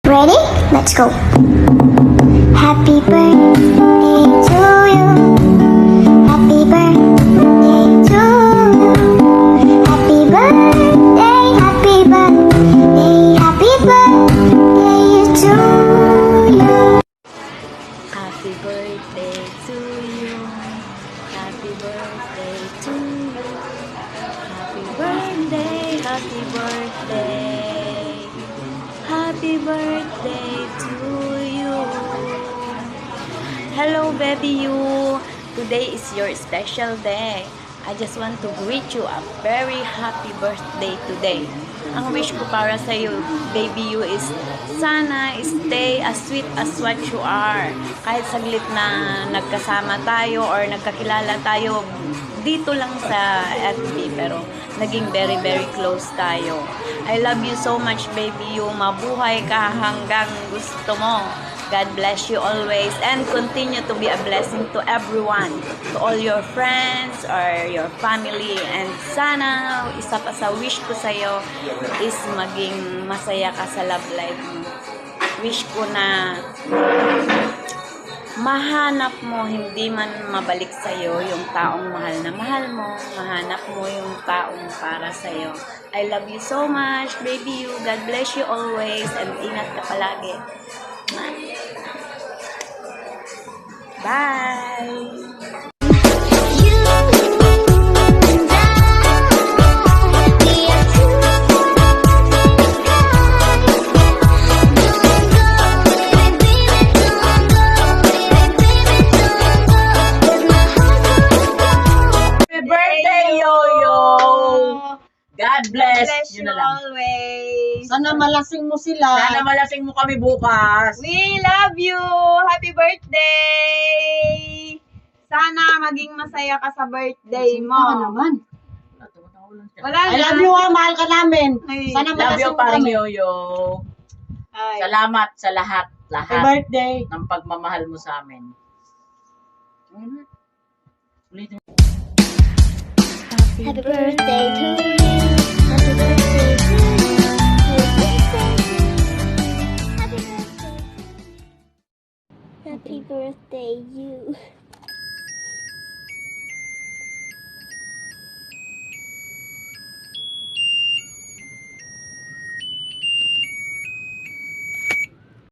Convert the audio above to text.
Ready? Let's go. Happy birthday to you. Happy birthday to you. Happy birthday, happy birthday, happy birthday to you. Happy birthday to you. Happy birthday to you. Happy birthday, happy birthday. Happy birthday to you. Hello baby you. Today is your special day. I just want to greet you a very happy birthday today. Ang wish ko para sa iyo, baby you, is sana stay as sweet as what you are. Kahit saglit na nagkasama tayo or nagkakilala tayo dito lang sa FB, pero naging very very close tayo. I love you so much baby you. Mabuhay ka hanggang gusto mo. God bless you always and continue to be a blessing to everyone, to all your friends or your family. And sana isa pa sa wish ko sa'yo is maging masaya ka sa love life mo. Wish ko na mahanap mo, hindi man mabalik sa'yo yung taong mahal na mahal mo. Mahanap mo yung taong para sa'yo. I love you so much, baby you. God bless you always and ingat ka palagi. Bye! Happy birthday, Yoyo! God bless. Bless Yun you na lang. always. Sana malasing mo sila. Sana malasing mo kami bukas. We love you! Happy birthday! Sana maging masaya ka sa birthday mo. Ka naman. Wala I na. love you, mahal ka namin. Ay, Sana Love you, malasing mo parang kami. Yoyo. Ay. Salamat sa lahat Happy birthday. ng pagmamahal mo sa amin. Ulitin. Happy birthday to you. Happy birthday to you. Happy birthday. Happy birthday, you.